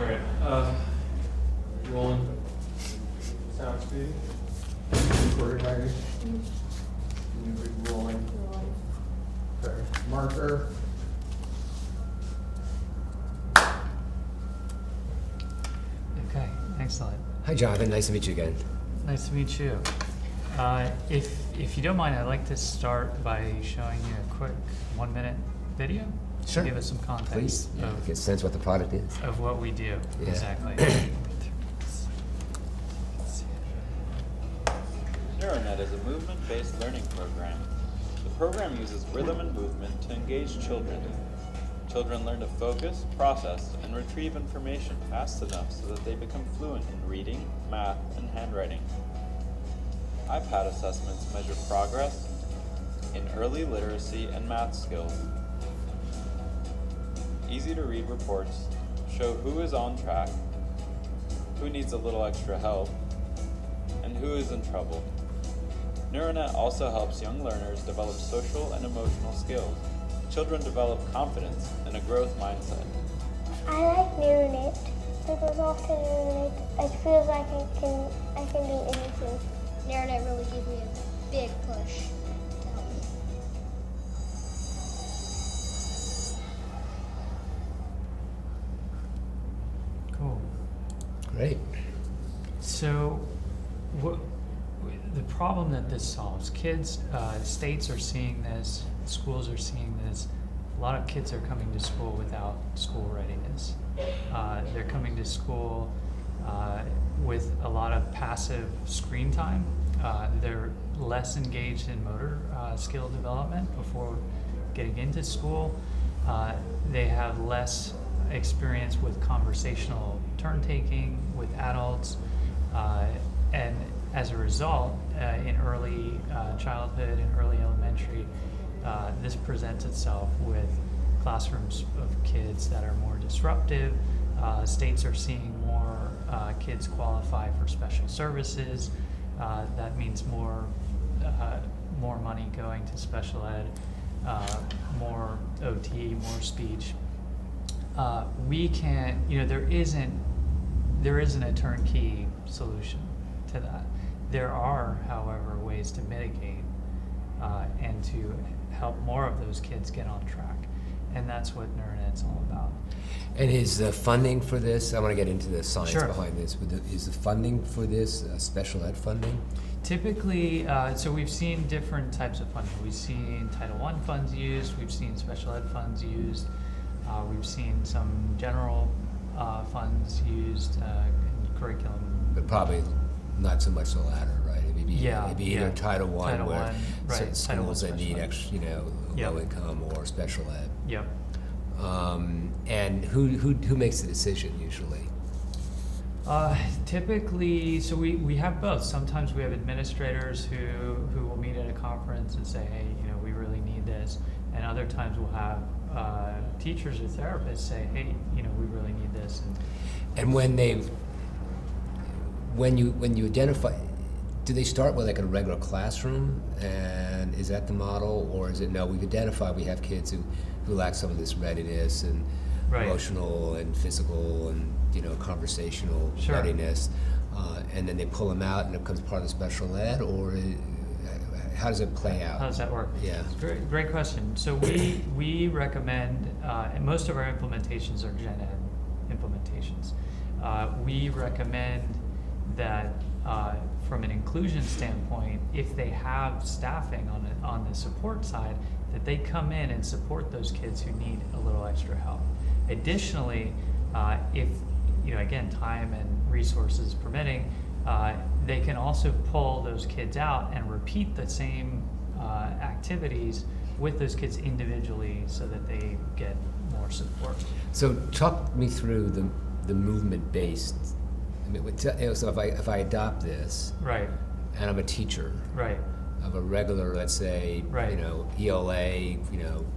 Alright, rolling sound speed. Recording ready. Rolling. Okay, marker. Okay, excellent. Hi, Jonathan. Nice to meet you again. Nice to meet you. If you don't mind, I'd like to start by showing you a quick 1-minute video. Sure. To give us some context Please. Yeah, get a sense what the product is. of what we do. Yeah. Exactly. NeuroNet is a movement-based learning program. The program uses rhythm and movement to engage children. Children learn to focus, process, and retrieve information fast enough so that they become fluent in reading, math, and handwriting. iPad assessments measure progress in early literacy and math skills. Easy-to-read reports show who is on track, who needs a little extra help, and who is in trouble. NeuroNet also helps young learners develop social and emotional skills. Children develop confidence and a growth mindset. I like NeuroNet because after NeuroNet, it feels like I can do anything. NeuroNet really gave me a big push to help me. Cool. Great. So, the problem that this solves, kids, states are seeing this, schools are seeing this. A lot of kids are coming to school without school readiness. They're coming to school with a lot of passive screen time. They're less engaged in motor skill development before getting into school. They have less experience with conversational turn-taking with adults. And as a result, in early childhood and early elementary, this presents itself with classrooms of kids that are more disruptive. States are seeing more kids qualify for special services. That means more money going to special ed, more OT, more speech. We can't, there isn't a turnkey solution to that. There are, however, ways to mitigate and to help more of those kids get on track. And that's what NeuroNet's all about. And is the funding for this, I want to get into the science Sure. behind this, is the funding for this special ed funding? Typically, so we've seen different types of funding. We've seen Title I funds used, we've seen special ed funds used, we've seen some general funds used in curriculum. But probably not so much the latter, right? It'd be either Title I, where right. schools that need Special ed. extra, Yep. low income, or special ed. Yep. And who makes the decision usually? Typically, so we have both. Sometimes we have administrators who will meet at a conference and say, hey, we really need this. And other times we'll have teachers or therapists say, hey, we really need this. And when you identify, do they start with like a regular classroom, and is that the model, or is it no? We've identified we have kids who lack some of this readiness and Right. emotional and physical and conversational Sure. readiness, and then they pull them out and it becomes part of the special ed, or how does it play out? How does that work? Yeah. Great question. So we recommend, and most of our implementations are gen ed implementations. We recommend that from an inclusion standpoint, if they have staffing on the support side, that they come in and support those kids who need a little extra help. Additionally, if again, time and resources permitting, they can also pull those kids out and repeat the same activities with those kids individually so that they get more support. So talk me through the movement based. I mean, so if I adopt this, Right. and I'm a teacher, Right. of a regular, let's say, Right. ELA,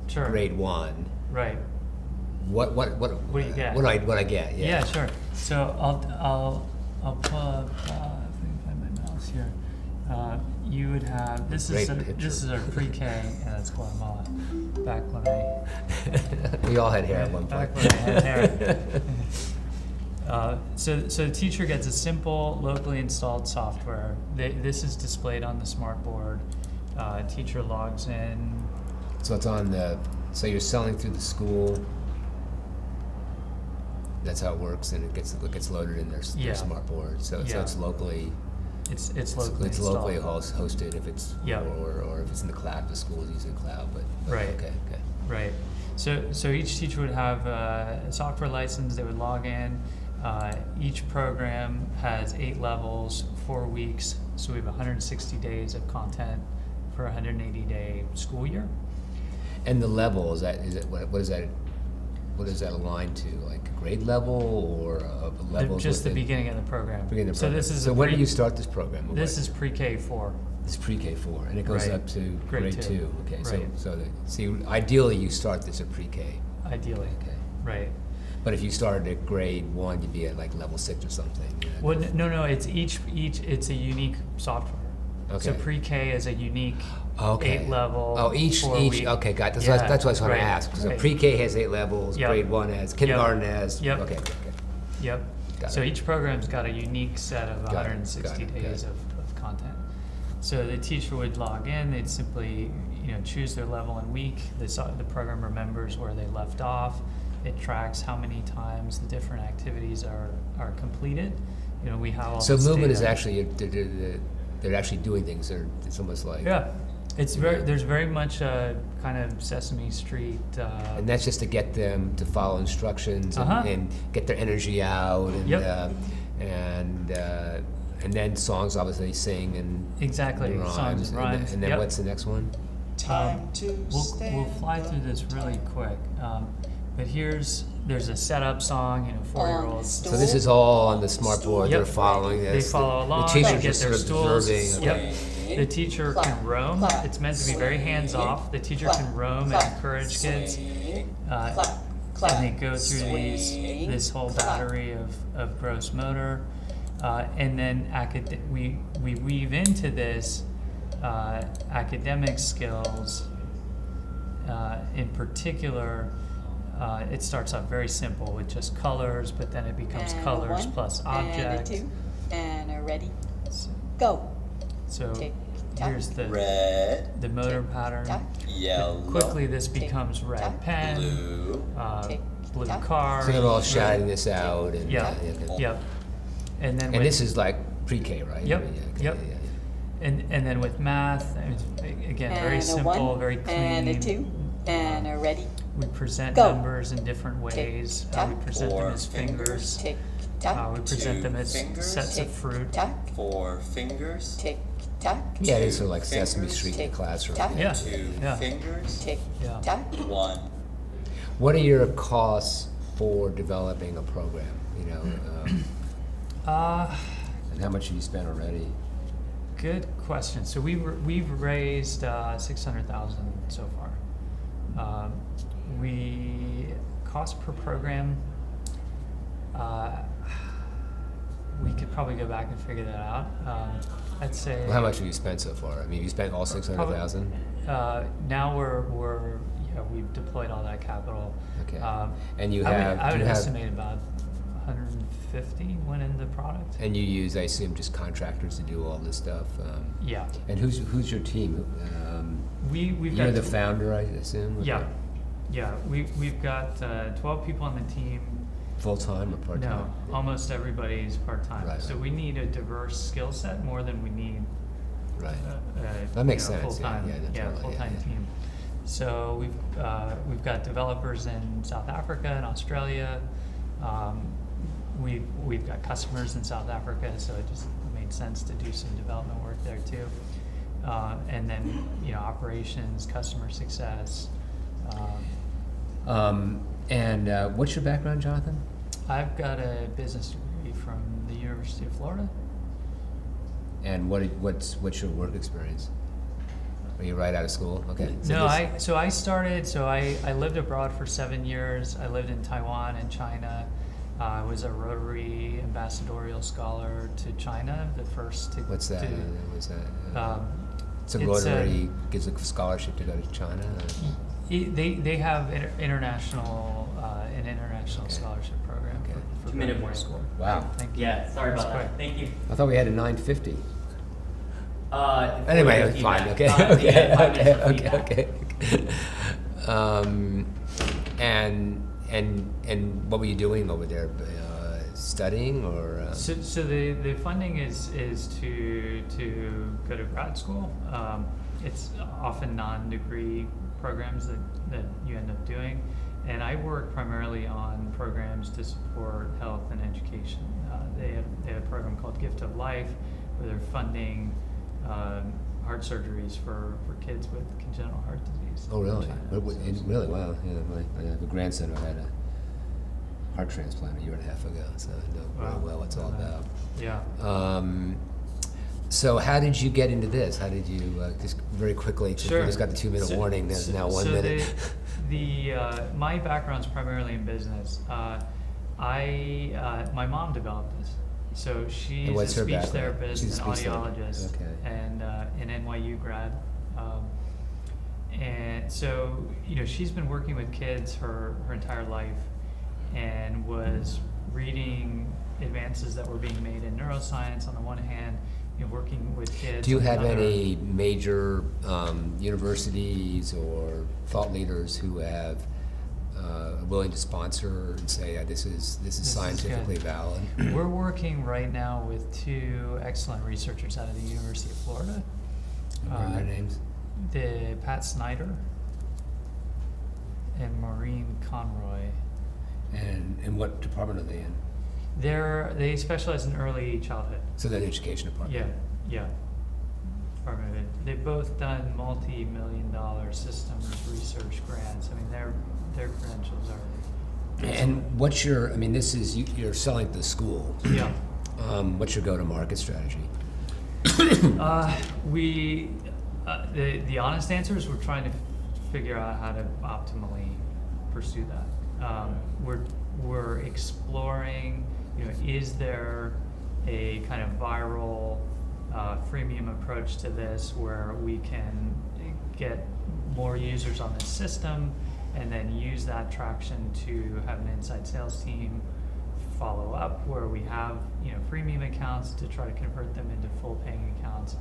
Sure. grade 1. Right. What do you get? What I get? Yeah. Yeah, sure. So I'll pull up. If I can find my mouse here. You would have this Great is picture. this is our pre-K, and that's Guatemala. Back when I We all had hair at one point. back when I had hair. So the teacher gets a simple, locally installed software. This is displayed on the smart board. Teacher logs in. So it's on the, so you're selling through the school. That's how it works, and it gets loaded in their Yeah. smart board. So Yeah. it's locally. It's It's locally installed. locally hosted if it's Yeah. or if it's in the cloud, the school is using the cloud. But Right. Okay. Right. So each teacher would have a software license. They would log in. Each program has 8 levels, 4 weeks. So we have 160 days of content for a 180-day school year. And the level is that what is that? What is that aligned to? Like a grade level or levels? Just the within- beginning of the program. Beginning of the So program. this is So when did you start this program? This is pre-K 4. It's pre-K4, and it goes Right. up to grade 2. Okay, Right. so ideally you start this at pre-K. Ideally. Okay. Right. But if you started at grade 1, you'd be at like level 6 or something. Well, no. It's each. It's a unique software. So Okay. pre-K is a unique Okay. 8 level. Oh, each. 4 week. Okay, got. That's Yeah, what I was trying right, to ask. So right. pre-K has 8 levels. Yep. Grade 1 has. Kindergarten Yep. has. Yep. Okay. Yep. Got So it. each program's got a unique set of Got it, 160 got it, days of content. So the teacher would log in. They'd simply choose their level and week. The program remembers where they left off. It tracks how many times the different activities are completed. We have all So this movement data. is actually they're actually doing things. It's almost like. Yeah. It's there's very much a kind of Sesame Street. And that's just to get them to follow instructions Uh-huh. and get their energy out and Yep. and then songs obviously sing and Exactly, rhymes. songs and rhymes. And then Yep. what's the next one? We'll fly through this really quick. But there's a setup song, 4-year-olds. So this is all on the smart board. Yep. They're following this. They follow along, The they teacher's get just their sort of stools. observing. Yep. The teacher can roam. It's meant to be very hands off. The teacher can roam and encourage kids. And they go through this whole battery of gross motor. And then we weave into this academic skills. In particular, it starts out very simple with just colors, but then it becomes And colors 1, plus and object. a 2, and a ready, go. So Tick, tock. here's the Red, motor pattern. Tock. yellow, Quickly, this Tick, becomes red tock. pen, blue, Tick, blue tock. car. So they're all shouting this out. And, Yeah, okay. yep. And then And with, this is like pre-K, right? Yep, Okay, yep. yeah. and then with math, it's, again, very And a simple, 1, very clean. and a 2, and a ready, We present Go. numbers in different ways. tock. We present them 4 as fingers. tick, tock, We present them as 2 fingers. sets tick, of fruit. tock, 4 fingers, tick, tock, Yeah, it is 2 sort of like Sesame fingers, Street in the Tick, classroom. tock. Yeah. 2 Yeah. fingers, tick, Yeah. tock. 1. What are your costs for developing a program? And how much have you spent already? Good question. So we've raised 600,000 so far. We cost per program. We could probably go back and figure that out. I'd say. Well, how much have you spent so far? I mean, you spent all 600,000. Now we've deployed all that capital. Okay. Um, And you I have. would you have- estimate about 150 went in the product. And you use, I assume, just contractors to do all this stuff. Yeah. And who's your team? We've You're got the founder, I assume. Yeah. We've got 12 people on the team. Full time or part time? No, almost everybody is part-time. Right. So we need a diverse skill set more than we need Right. That makes sense, yeah, full-time, yeah, totally, full-time yeah. team. So we've got developers in South Africa and Australia. We've got customers in South Africa, so it just made sense to do some development work there too. And then operations, customer success. And what's your background, Jonathan? I've got a business degree from the University of Florida. And what's your work experience? Are you right out of school? Okay. So No, this- I lived abroad for 7 years. I lived in Taiwan and China. I was a Rotary ambassadorial scholar to China, the first to. What's that? to- What's that? So it's Rotary gives a scholarship to go to China. They have international an international Okay. scholarship program Okay. for minute more. Wow. Thank you. Yeah, sorry about That's that. Thank you. I thought we had a 9:50. For Anyway, the fine. feedback. Okay. Yeah, 5 Okay. minutes for Okay. feedback. Okay. And what were you doing over there? Studying or? So the funding is to go to grad school. It's often non-degree programs that you end up doing, and I work primarily on programs to support health and education. They have a program called Gift of Life, where they're funding heart surgeries for kids with congenital heart disease. Oh, really? in China. Really? Wow. Yeah, I have a grandson who had a heart transplant a year and a half ago, so I know very well what it's all about. Yeah. So how did you get into this? How did you, just very quickly, 'cause Sure. we just got the 2-minute warning, there's now 1 minute. My background's primarily in business. My mom developed this. So she's And a what's her speech background? therapist She's a and speech therapist. audiologist, Okay. and an NYU grad. And so, she's been working with kids her entire life, and was reading advances that were being made in neuroscience on the one hand, working with kids. Do you on the have other. any major universities or thought leaders who have willing to sponsor and say this is is scientifically good. valid? We're working right now with 2 excellent researchers out of the University of Florida. What are their names? The Pat Snyder and Maureen Conroy. And what department are they in? They specialize in early childhood. So that education department. Yeah. Department of Ed. They've both done multi-million-dollar systems research grants. I mean, their credentials are. And what's your? I mean, this is you're selling to the school. Yeah. What's your go-to-market strategy? The honest answer is we're trying to figure out how to optimally pursue that. We're exploring, is there a kind of viral freemium approach to this where we can get more users on the system and then use that traction to have an inside sales team follow up where we have freemium accounts to try to convert them into full paying accounts.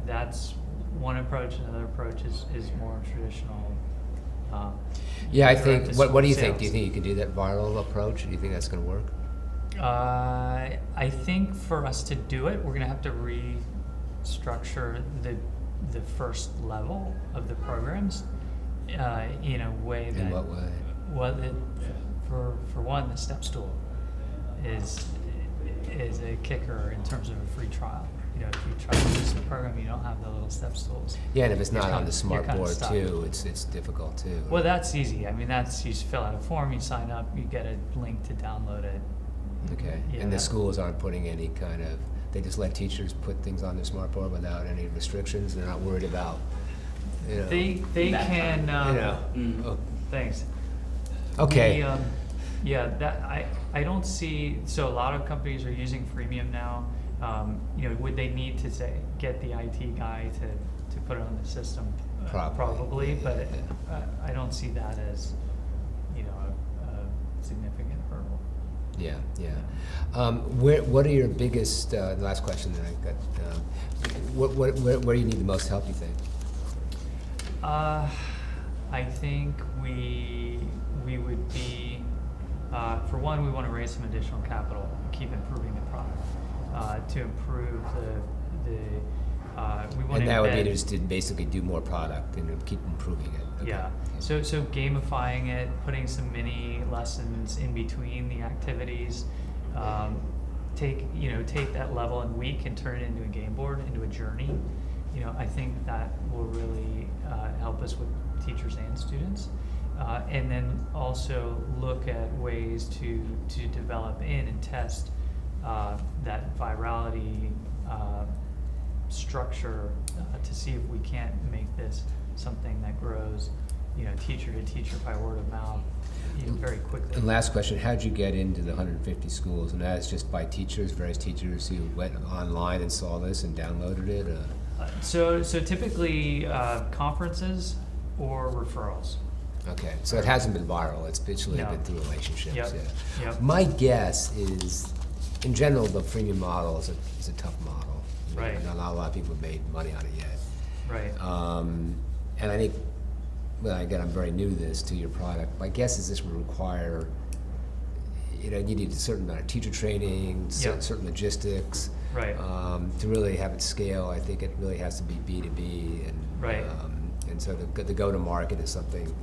That's one approach. Another approach is more traditional. Yeah, I think. What do you think? sales. Do you think you can do that viral approach? Do you think that's going to work? I think for us to do it, we're going to have to restructure the first level of the programs in a way that. In what way? Well, for one, the step stool is a kicker in terms of a free trial. If you try to use the program, you don't have the little step stools. Yeah, and if it's not You're on the kinda- smart you're kinda board stuck. too, it's difficult too. Well, that's easy. I mean, you just fill out a form, you sign up, you get a link to download it. Okay, Yeah, and the that- schools aren't putting any kind of. They just let teachers put things on their smart board without any restrictions. They're not worried about. They That can. Mm. Oh, Thanks. okay. I don't see. So a lot of companies are using freemium now. Would they need to get the IT guy to put it on the system? Probably. but Yeah. I don't see that as a significant hurdle. Yeah. What are your biggest? The last question that I got. Where do you need the most help? You think? I think we would be, for one, we want to raise some additional capital, keep improving the product, to improve we want And to that would be embed- just to basically do more product and keep improving it. Okay. Yeah. So gamifying it, putting some mini lessons in between the activities, take that level and week and turn it into a game board, into a journey. I think that will really help us with teachers and students. And then also look at ways to develop in and test that virality structure to see if we can't make this something that grows, teacher to teacher by word of mouth, very quickly. And last question, how'd you get into the 150 schools? And that is just by various teachers who went online and saw this and downloaded it? So typically conferences or referrals. Okay, so it hasn't been viral, it's basically No. been through relationships, Yep, yeah. yep. My guess is, in general, the freemium model is a tough model. Right. Not a lot of people have made money on it yet. Right. And I think, well, again, I'm very new to your product. My guess is this will require, you need a certain amount of teacher training, Yep. certain logistics. Right. To really have it scale, I think it really has to be B2B, and Right. And so the go-to-market is something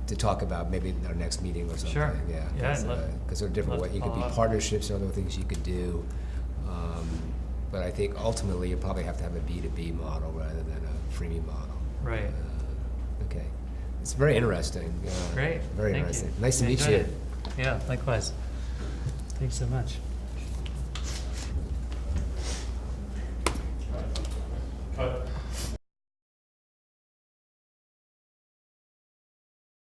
to talk about maybe in our next meeting or something. Sure. Yeah. Yeah, Because there are different love ways. You to could be follow up. partnerships or other things you could do. But I think ultimately you probably have to have a B2B model rather than a freemium model. Right. Okay. It's very interesting. Great. Very Thank interesting. you. Nice to I meet enjoyed you. it. Yeah, likewise. Thanks so much.